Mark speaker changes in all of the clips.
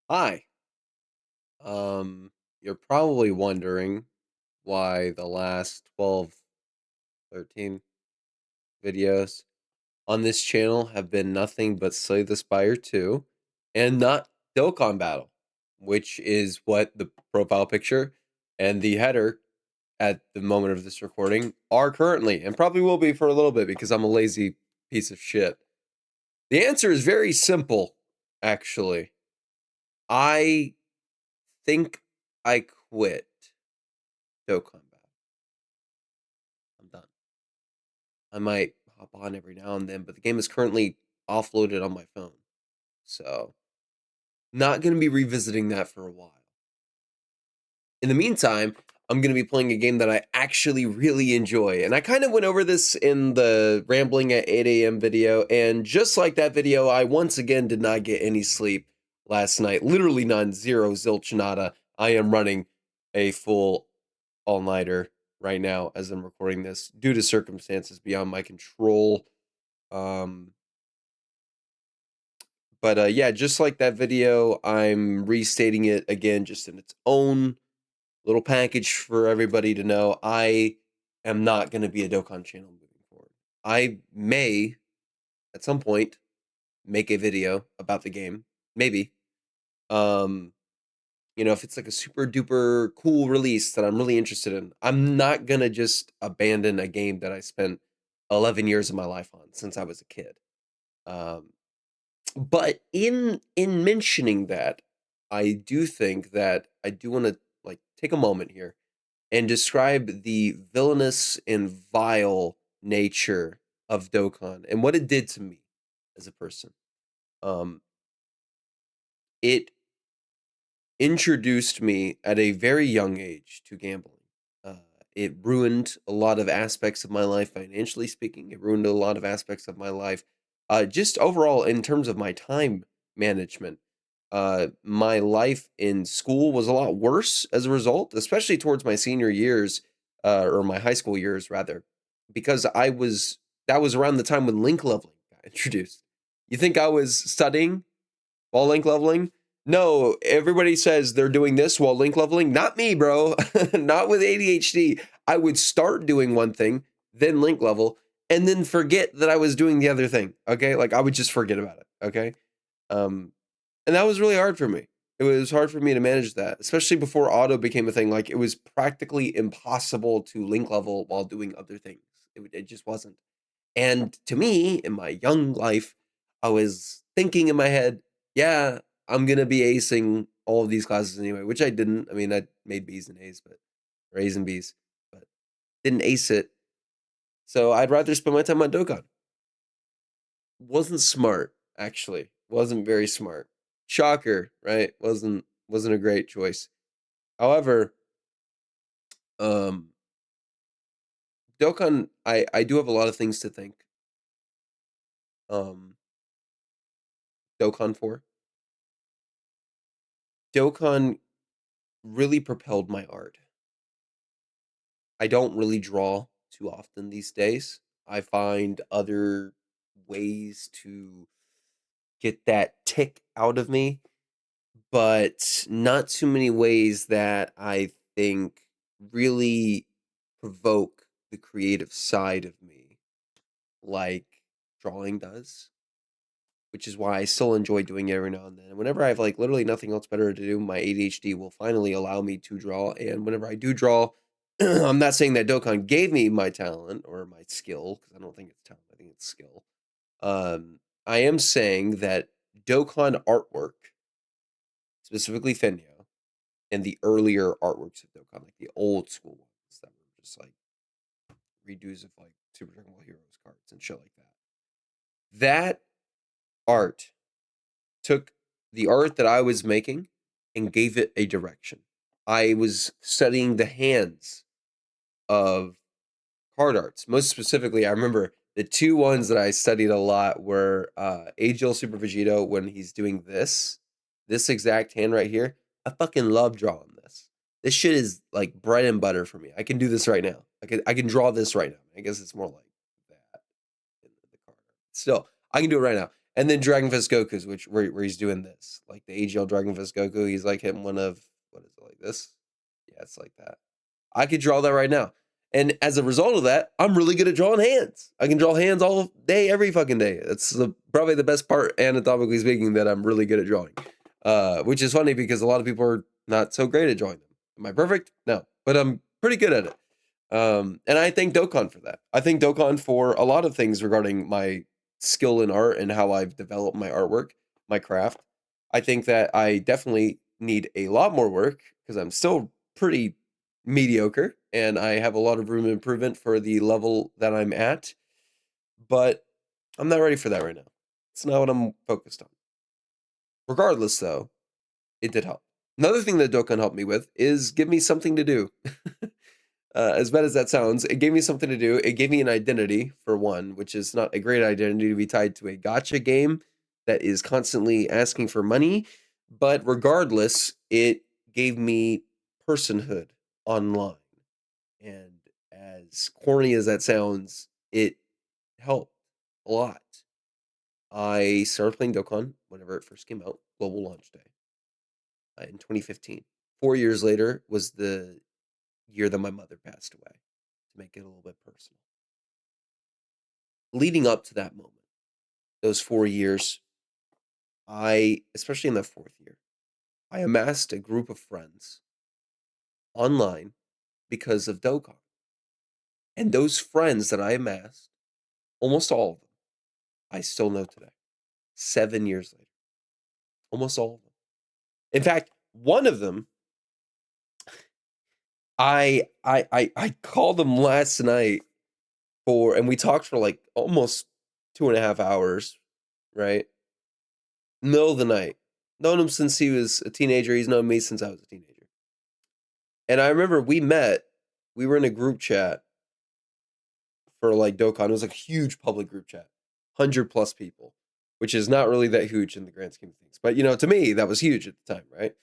Speaker 1: Hi. You're probably wondering why the last 12, 13 videos on this channel have been nothing but Slay the Spire 2 and not Dokkan Battle, which is what the profile picture and the header at the moment of this recording are currently, and probably will be for a little bit because I'm a lazy piece of shit. The answer is very simple, actually. I think I quit Dokkan Battle. I'm done. I might hop on every now and then, but the game is currently offloaded on my phone. So, not going to be revisiting that for a while. In the meantime, I'm going to be playing a game that I actually really enjoy. And I kind of went over this in the Rambling at 8 a.m. video. And just like that video, I once again did not get any sleep last night. Literally none, zero, zilch, nada. I am running a full all-nighter right now as I'm recording this due to circumstances beyond my control. Um, but yeah, just like that video, I'm restating it again, just in its own little package for everybody to know. I am not going to be a Dokkan channel moving forward. I may, at some point, make a video about the game. Maybe. Um, if it's like a super duper cool release that I'm really interested in, I'm not going to just abandon a game that I spent 11 years of my life on since I was a kid. Um, But in mentioning that, I do think that I do want to like take a moment here and describe the villainous and vile nature of Dokkan and what it did to me as a person. Um, it introduced me at a very young age to gambling. Uh, it ruined a lot of aspects of my life, financially speaking. It ruined a lot of aspects of my life, just overall in terms of my time management. My life in school was a lot worse as a result, especially towards my senior years, or my high school years rather, because that was around the time when link leveling got introduced. You think I was studying while link leveling? No, everybody says they're doing this while link leveling. Not me, bro. Not with ADHD. I would start doing one thing, then link level, and then forget that I was doing the other thing. Okay. Like I would just forget about it. Okay. Um, and that was really hard for me. It was hard for me to manage that, especially before auto became a thing. Like it was practically impossible to link level while doing other things. It just wasn't. And to me, in my young life, I was thinking in my head, yeah, I'm gonna be acing all of these classes anyway, which I didn't. I mean, I made B's and A's, but or A's and B's, but didn't ace it. So I'd rather spend my time on Dokkan. Wasn't smart, actually. Wasn't very smart. Shocker, right? Wasn't a great choice. However, um, Dokkan, I do have a lot of things to thank um Dokkan for. Dokkan really propelled my art. I don't really draw too often these days. I find other ways to get that tick out of me, but not too many ways that I think really provoke the creative side of me like drawing does, which is why I still enjoy doing it every now and then. And whenever I have like literally nothing else better to do, my ADHD will finally allow me to draw. And whenever I do draw, I'm not saying that Dokkan gave me my talent or my skill, because I don't think it's talent, I think it's skill. I am saying that Dokkan artwork, specifically Fenyo, and the earlier artworks of Dokkan, like the old school ones that were just like redos of like Super Dragon Ball Heroes cards and shit like that. That art took the art that I was making and gave it a direction. I was studying the hands of card arts. Most specifically, I remember the two ones that I studied a lot were Agil Super Vegito when he's doing this exact hand right here. I fucking love drawing this. This shit is like bread and butter for me. I can do this right now. I can draw this right now. I guess it's more like that in the card art. Still, I can do it right now. And then Dragon Fist Goku's, where he's doing this, like the AGL Dragon Fist Goku. He's like hitting one of what is it like this? Yeah, it's like that. I could draw that right now. And as a result of that, I'm really good at drawing hands. I can draw hands all day, every fucking day. That's probably the best part, anatomically speaking, that I'm really good at drawing. Which is funny because a lot of people are not so great at drawing them. Am I perfect? No, but I'm pretty good at it. And I thank Dokkan for that. I thank Dokkan for a lot of things regarding my skill in art and how I've developed my artwork, my craft. I think that I definitely need a lot more work because I'm still pretty mediocre and I have a lot of room of improvement for the level that I'm at. But I'm not ready for that right now. It's not what I'm focused on. Regardless, though, it did help. Another thing that Dokkan helped me with is give me something to do. As bad as that sounds, it gave me something to do. It gave me an identity, for one, which is not a great identity to be tied to a gotcha game that is constantly asking for money. But regardless, it gave me personhood online. And as corny as that sounds, it helped a lot. I started playing Dokkan whenever it first came out, global launch day, in 2015. 4 years later was the year that my mother passed away, to make it a little bit personal. Leading up to that moment, those 4 years, especially in the fourth year, I amassed a group of friends online because of Dokkan. And those friends that I amassed, almost all of them, I still know today, 7 years later. Almost all of them. In fact, one of them, I called them last night and we talked for like almost 2.5 hours, right? Middle of the night. Known him since he was a teenager. He's known me since I was a teenager. And I remember we met. We were in a group chat for like Dokkan. It was like a huge public group chat, 100+ people, which is not really that huge in the grand scheme of things. But to me, that was huge at the time, right?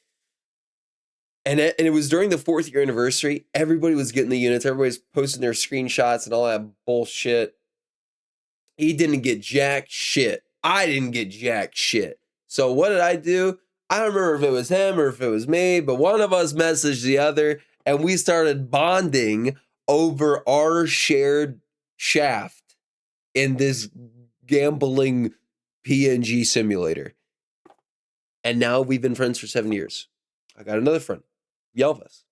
Speaker 1: And it was during the 4th year anniversary. Everybody was getting the units. Everybody's posting their screenshots and all that bullshit. He didn't get jack shit. I didn't get jack shit. So what did I do? I don't remember if it was him or if it was me, but one of us messaged the other and we started bonding over our shared shaft in this gambling PNG simulator. And now we've been friends for 7 years. I got another friend, Yelvis.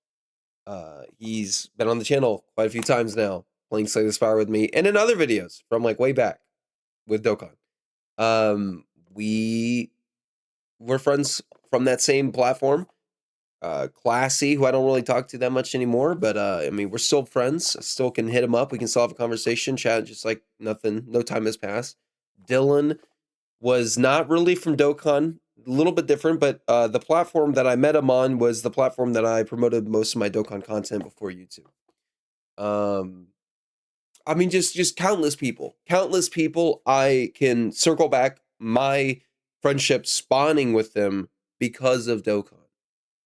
Speaker 1: He's been on the channel quite a few times now, playing Slay the Spire with me, and in other videos from like way back with Dokkan. We were friends from that same platform. Classy, who I don't really talk to that much anymore, but I mean, we're still friends. I still can hit him up. We can still have a conversation, chat, just like nothing. No time has passed. Dylan was not really from Dokkan, a little bit different, but the platform that I met him on was the platform that I promoted most of my Dokkan content before YouTube. I mean, just countless people. Countless people. I can circle back my friendship spawning with them because of Dokkan.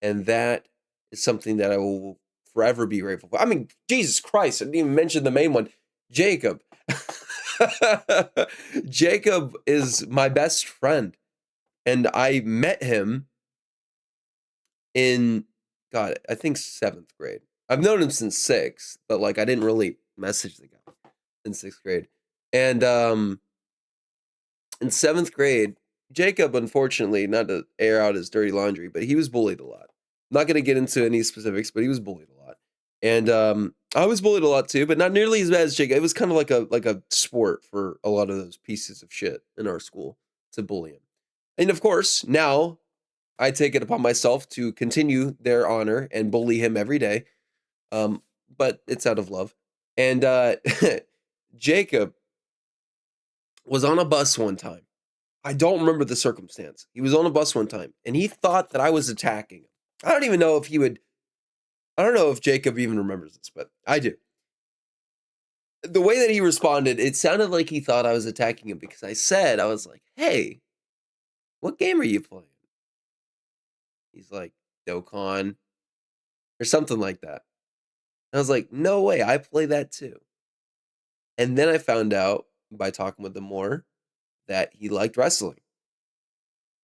Speaker 1: And that is something that I will forever be grateful for. I mean, Jesus Christ, I didn't even mention the main one, Jacob. Jacob is my best friend. And I met him in, God, I think 7th grade. I've known him since 6th, but like I didn't really message the guy in 6th grade. And in 7th grade, Jacob, unfortunately, not to air out his dirty laundry, but he was bullied a lot. I'm not going to get into any specifics, but he was bullied a lot. And I was bullied a lot too, but not nearly as bad as Jacob. It was kind of like a sport for a lot of those pieces of shit in our school to bully him. And of course, now I take it upon myself to continue their honor and bully him every day. But it's out of love. And Jacob was on a bus one time. I don't remember the circumstance. He was on a bus one time and he thought that I was attacking him. I don't even know if I don't know if Jacob even remembers this, but I do. The way that he responded, it sounded like he thought I was attacking him because I was like, hey, what game are you playing? He's like, Dokkan or something like that. I was like, no way, I play that too. And then I found out by talking with him more that he liked wrestling.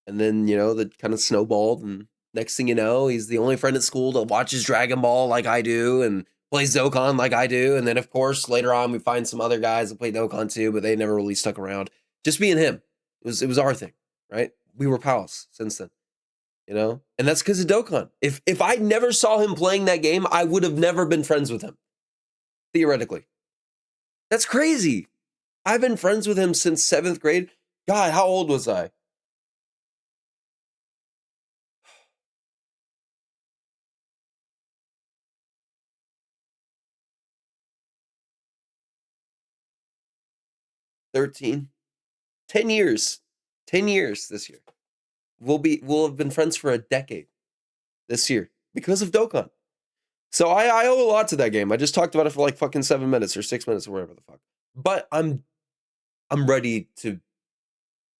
Speaker 1: And then, you know, that kind of snowballed. And next thing you know, he's the only friend at school that watches Dragon Ball like I do and plays Dokkan like I do. And then, of course, later on, we find some other guys that play Dokkan too, but they never really stuck around. Just me and him. It was our thing, right? We were pals since then, you know? And that's because of Dokkan. If I never saw him playing that game, I would have never been friends with him, theoretically. That's crazy. I've been friends with him since 7th grade. God, how old was I? 13. 10 years. 10 years this year. We'll have been friends for a decade this year because of Dokkan. So I owe a lot to that game. I just talked about it for like fucking 7 minutes or 6 minutes or whatever the fuck. But I'm ready to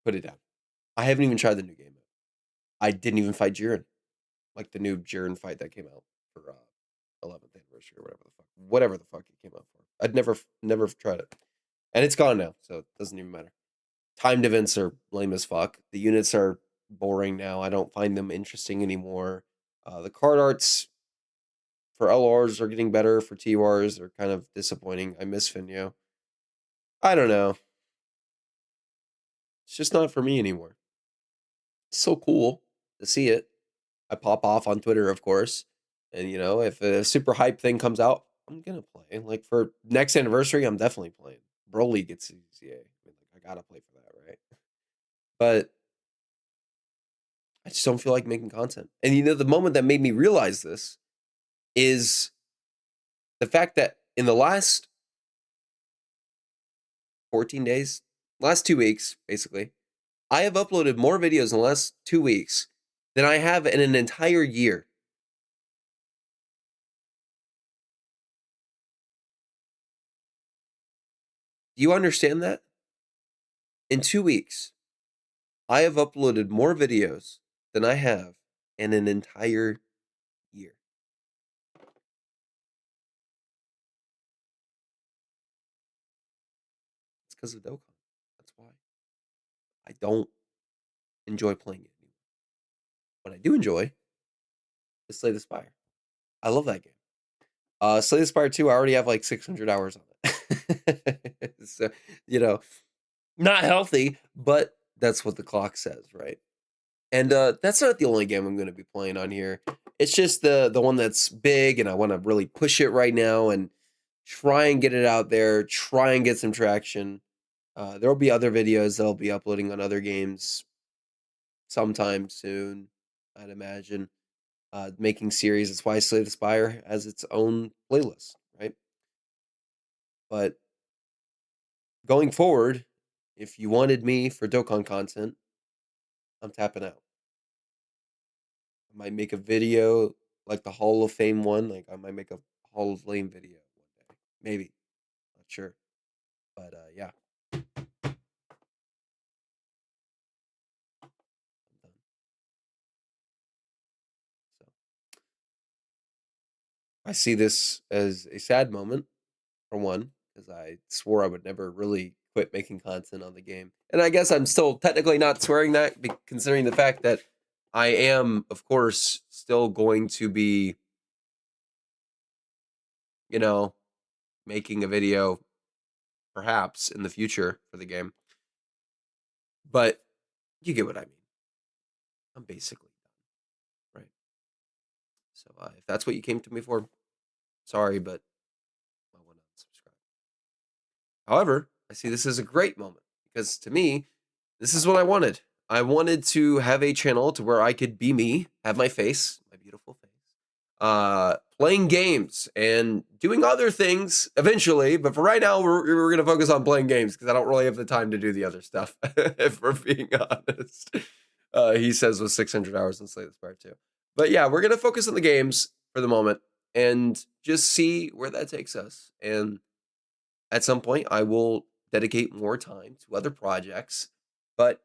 Speaker 1: put it down. I haven't even tried the new game yet. I didn't even fight Jiren. Like the new Jiren fight that came out for 11th anniversary or whatever the fuck it came out for. I'd never tried it. And it's gone now, so it doesn't even matter. Timed events are lame as fuck. The units are boring now. I don't find them interesting anymore. The card arts for LRs are getting better. For TRs, they're kind of disappointing. I miss Finyo. I don't know. It's just not for me anymore. It's so cool to see it. I pop off on Twitter, of course. And, you know, if a super hype thing comes out, I'm going to play. Like for next anniversary, I'm definitely playing. Broly gets CCA. I got to play for that, right? But I just don't feel like making content. And, you know, the moment that made me realize this is the fact that in the last 14 days, last 2 weeks, basically, I have uploaded more videos in the last 2 weeks than I have in an entire year. Do you understand that? In 2 weeks, I have uploaded more videos than I have in an entire year. It's because of Dokkan. That's why. I don't enjoy playing it anymore. What I do enjoy is Slay the Spire. I love that game. Slay the Spire 2, I already have like 600 hours on it. So, you know, not healthy, but that's what the clock says, right? And that's not the only game I'm going to be playing on here. It's just the one that's big, and I want to really push it right now and try and get it out there, try and get some traction. There will be other videos that I'll be uploading on other games sometime soon, I'd imagine. Making series. That's why Slay the Spire has its own playlist, right? But going forward, if you wanted me for Dokkan content, I'm tapping out. I might make a video like the Hall of Fame one. Like I might make a Hall of Fame video one day. Maybe. Not sure. But yeah. I'm done. So I see this as a sad moment, for one, because I swore I would never really quit making content on the game. And I guess I'm still technically not swearing that, considering the fact that I am, of course, still going to be, you know, making a video perhaps in the future for the game. But you get what I mean. I'm basically done, right? So if that's what you came to me for, sorry, but I want to subscribe. However, I see this as a great moment because to me, this is what I wanted. I wanted to have a channel to where I could be me, have my face, my beautiful face, playing games and doing other things eventually. But for right now, we're going to focus on playing games because I don't really have the time to do the other stuff, if we're being honest. He says with 600 hours in Slay the Spire 2. But yeah, we're going to focus on the games for the moment and just see where that takes us. And at some point, I will dedicate more time to other projects, but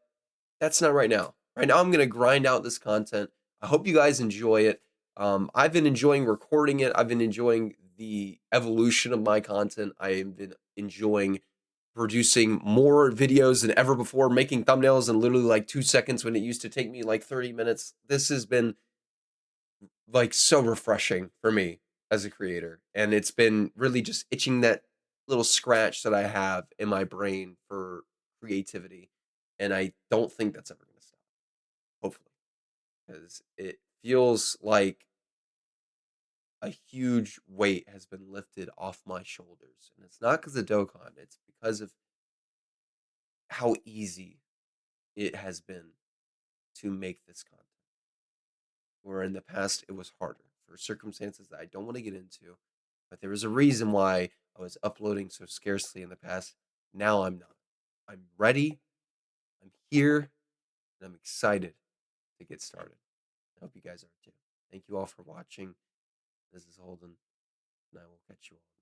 Speaker 1: that's not right now. Right now, I'm going to grind out this content. I hope you guys enjoy it. I've been enjoying recording it. I've been enjoying the evolution of my content. I've been enjoying producing more videos than ever before, making thumbnails in literally like 2 seconds when it used to take me like 30 minutes. This has been like so refreshing for me as a creator. And it's been really just itching that little scratch that I have in my brain for creativity. And I don't think that's ever going to stop, hopefully, because it feels like a huge weight has been lifted off my shoulders. And it's not because of Dokkan, it's because of how easy it has been to make this content. Where in the past it was harder for circumstances that I don't want to get into. But there was a reason why I was uploading so scarcely in the past. Now I'm not. I'm ready. I'm here. And I'm excited to get started. I hope you guys are too. Thank you all for watching. This is Holden, and I will catch you all.